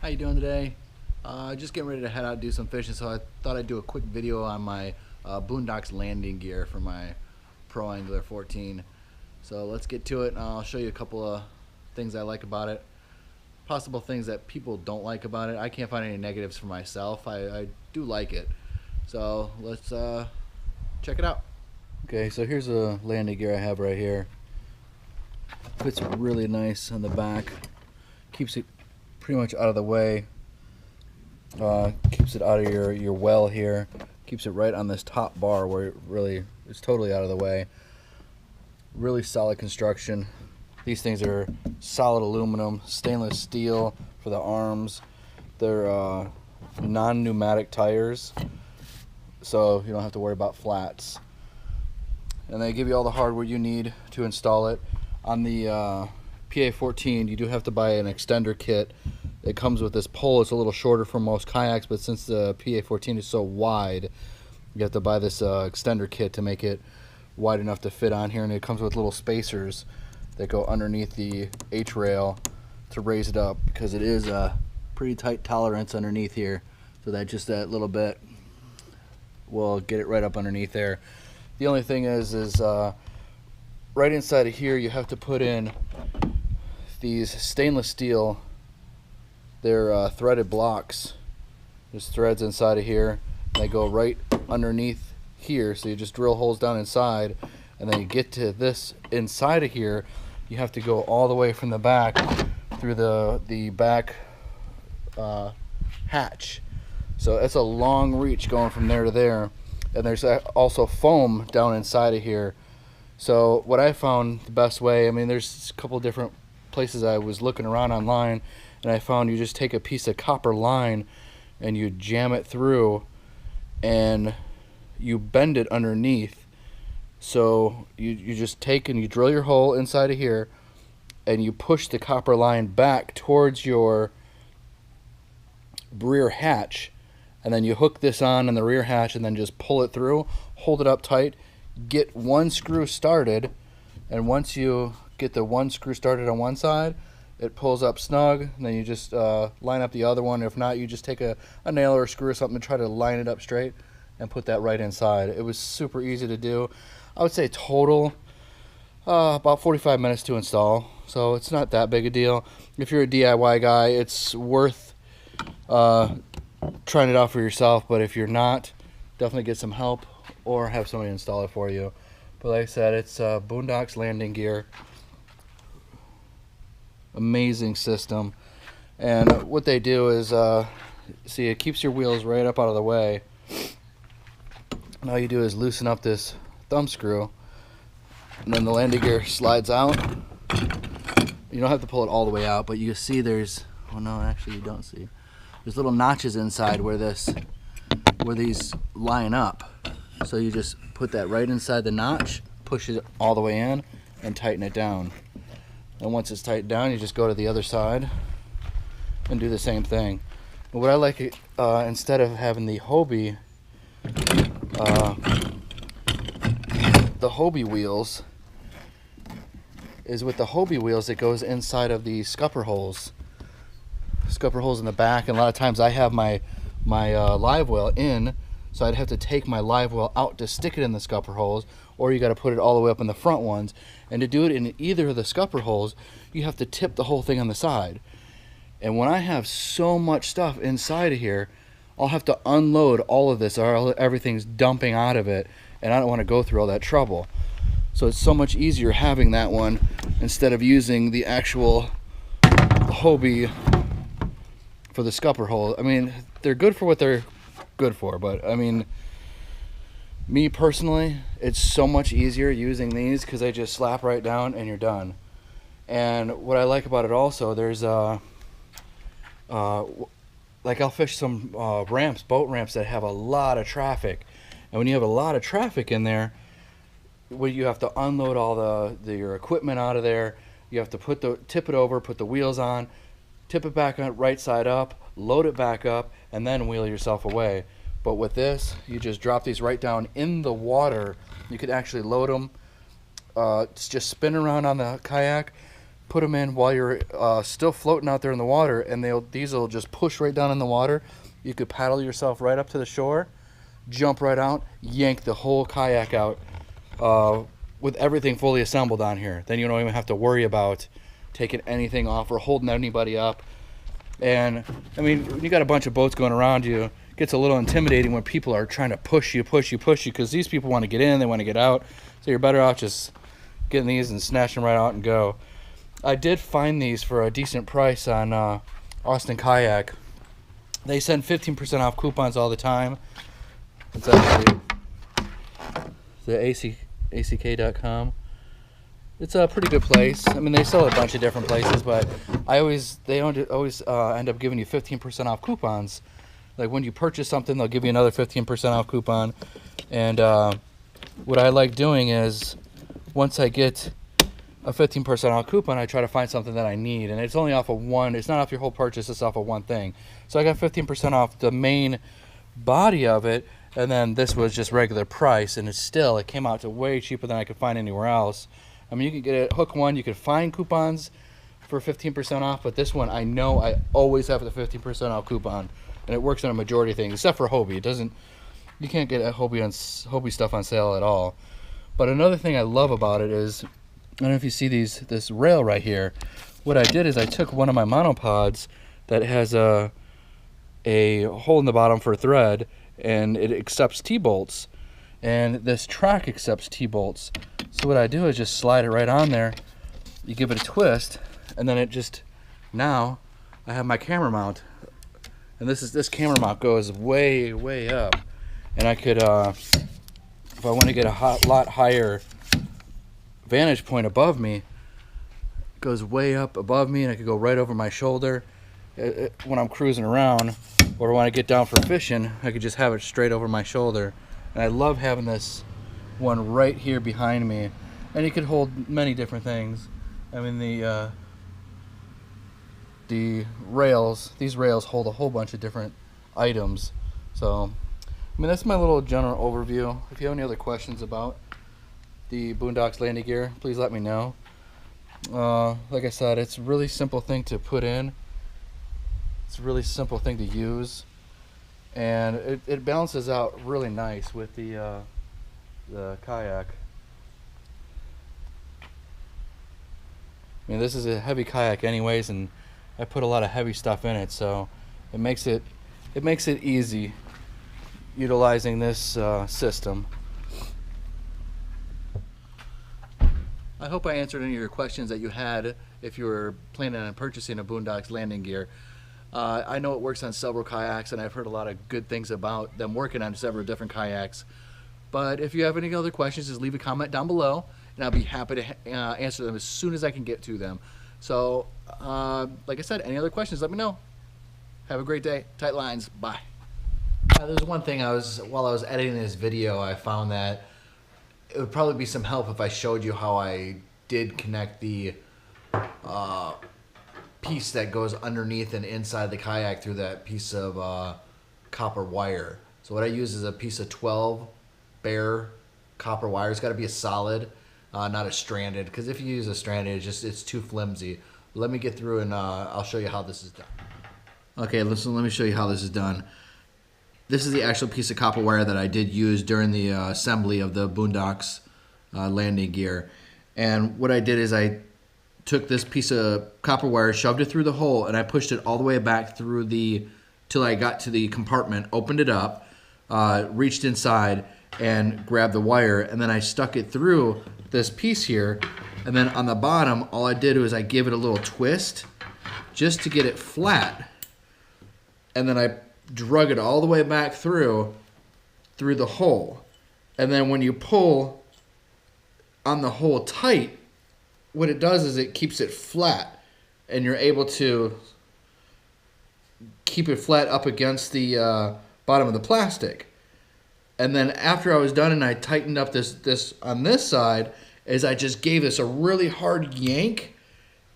How you doing today? Just getting ready to head out and do some fishing, so I thought I'd do a quick video on my booneDOX landing gear for my Pro Angler 14. So let's get to it, and I'll show you a couple of things I like about it, possible things that people don't like about it. I can't find any negatives for myself. I do like it. So let's check it out. Okay, so here's a landing gear I have right here. Fits really nice on the back. Keeps it pretty much out of the way. Keeps it out of your well here. Keeps it right on this top bar where it really is totally out of the way. Really solid construction. These things are solid aluminum, stainless steel for the arms. They're non-pneumatic tires, so you don't have to worry about flats. And they give you all the hardware you need to install it. On the PA14, you do have to buy an extender kit. It comes with this pole. It's a little shorter for most kayaks, but since the PA14 is so wide, you have to buy this extender kit to make it wide enough to fit on here. And it comes with little spacers that go underneath the H-rail to raise it up, because it is a pretty tight tolerance underneath here. So that just that little bit will get it right up underneath there. The only thing is right inside of here you have to put in these stainless steel, they're threaded blocks. There's threads inside of here. They go right underneath here, so you just drill holes down inside, and then you get to this inside of here. You have to go all the way from the back through the back hatch. So it's a long reach going from there to there. And there's also foam down inside of here. So what I found the best way, I mean, there's a couple different places I was looking around online, and I found you just take a piece of copper line and you jam it through and you bend it underneath. So you just take and you drill your hole inside of here and you push the copper line back towards your rear hatch, and then you hook this on in the rear hatch and then just pull it through, hold it up tight, get one screw started, and once you get the one screw started on one side, it pulls up snug, and then you just line up the other one. If not, you just take a nail or a screw or something to try to line it up straight and put that right inside. It was super easy to do. I would say total about 45 minutes to install, so it's not that big a deal. If you're a DIY guy, it's worth trying it out for yourself, but if you're not, definitely get some help or have somebody install it for you. But like I said, it's booneDOX landing gear. Amazing system. And what they do is see, it keeps your wheels right up out of the way. And all you do is loosen up this thumb screw, and then the landing gear slides out. You don't have to pull it all the way out, but you see there's, oh no, actually you don't see, there's little notches inside where these line up. So you just put that right inside the notch, push it all the way in, and tighten it down. And once it's tightened down, you just go to the other side and do the same thing. But what I like, instead of having the Hobie wheels, is with the Hobie wheels, it goes inside of the scupper holes in the back. And a lot of times I have my live well in, so I'd have to take my live well out to stick it in the scupper holes, or you got to put it all the way up in the front ones. And to do it in either of the scupper holes, you have to tip the whole thing on the side. And when I have so much stuff inside of here, I'll have to unload all of this, or everything's dumping out of it, and I don't want to go through all that trouble. So it's so much easier having that one instead of using the actual Hobie for the scupper hole. I mean, they're good for what they're good for, but I mean, me personally, it's so much easier using these because they just slap right down and you're done. And what I like about it also, there's like I'll fish some boat ramps that have a lot of traffic, and when you have a lot of traffic in there, where you have to unload all your equipment out of there, you have to tip it over, put the wheels on, tip it back on right side up, load it back up, and then wheel yourself away. But with this, you just drop these right down in the water. You could actually load them, just spin around on the kayak, put them in while you're still floating out there in the water, and these will just push right down in the water. You could paddle yourself right up to the shore, jump right out, yank the whole kayak out with everything fully assembled on here. Then you don't even have to worry about taking anything off or holding anybody up. And I mean, when you got a bunch of boats going around you, it gets a little intimidating when people are trying to push you, because these people want to get in, they want to get out. So you're better off just getting these and snatching them right out and go. I did find these for a decent price on Austin Kayak. They send 15% off coupons all the time. It's actually the ack.com. It's a pretty good place. I mean, they sell a bunch of different places, but they always end up giving you 15% off coupons. Like when you purchase something, they'll give you another 15% off coupon. And what I like doing is, once I get a 15% off coupon, I try to find something that I need, and it's only off of one. It's not off your whole purchase. It's off of one thing. So I got 15% off the main body of it, and then this was just regular price, and it came out to way cheaper than I could find anywhere else. I mean, you can get it hook one. You can find coupons for 15% off, but this one, I know I always have the 15% off coupon, and it works on a majority of things, except for Hobie. It doesn't. You can't get a Hobie stuff on sale at all. But another thing I love about it is, I don't know if you see this rail right here. What I did is I took one of my monopods that has a hole in the bottom for a thread, and it accepts T-bolts, and this track accepts T-bolts. So what I do is just slide it right on there. You give it a twist, and then now I have my camera mount, and this camera mount goes way up, and I could if I want to get a lot higher vantage point above me, it goes way up above me, and I could go right over my shoulder when I'm cruising around, or when I get down for fishing, I could just have it straight over my shoulder. And I love having this one right here behind me, and it could hold many different things. I mean, these rails hold a whole bunch of different items. So I mean, that's my little general overview. If you have any other questions about the booneDOX landing gear, please let me know. Like I said, it's a really simple thing to put in. It's a really simple thing to use, and it balances out really nice with the kayak. I mean, this is a heavy kayak anyways, and I put a lot of heavy stuff in it, so it makes it easy utilizing this system. I hope I answered any of your questions that you had if you were planning on purchasing a booneDOX landing gear. I know it works on several kayaks, and I've heard a lot of good things about them working on several different kayaks. But if you have any other questions, just leave a comment down below, and I'll be happy to answer them as soon as I can get to them. So, like I said, any other questions, let me know. Have a great day. Tight lines. Bye. There's one thing while I was editing this video, I found that it would probably be some help if I showed you how I did connect the piece that goes underneath and inside the kayak through that piece of copper wire. So what I use is a piece of 12 bare copper wire. It's got to be a solid, not a stranded, because if you use a stranded, it's too flimsy. Let me get through and I'll show you how this is done. Okay, listen, let me show you how this is done. This is the actual piece of copper wire that I did use during the assembly of the booneDOX landing gear. And what I did is I took this piece of copper wire, shoved it through the hole, and I pushed it all the way back through till I got to the compartment, opened it up, reached inside, and grabbed the wire, and then I stuck it through this piece here. And then on the bottom, all I did was I gave it a little twist just to get it flat. And then I drug it all the way back through the hole. And then when you pull on the hole tight, what it does is it keeps it flat, and you're able to keep it flat up against the bottom of the plastic. And then after I was done and I tightened up this on this side, is I just gave this a really hard yank,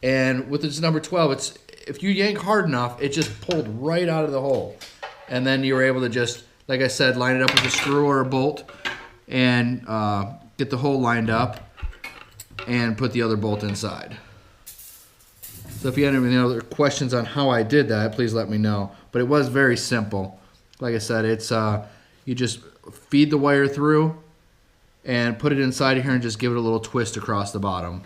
and with this number 12, if you yank hard enough, it just pulled right out of the hole. And then you were able to just, like I said, line it up with a screw or a bolt and get the hole lined up and put the other bolt inside. So if you have any other questions on how I did that, please let me know. But it was very simple. Like I said, it's you just feed the wire through and put it inside of here and just give it a little twist across the bottom.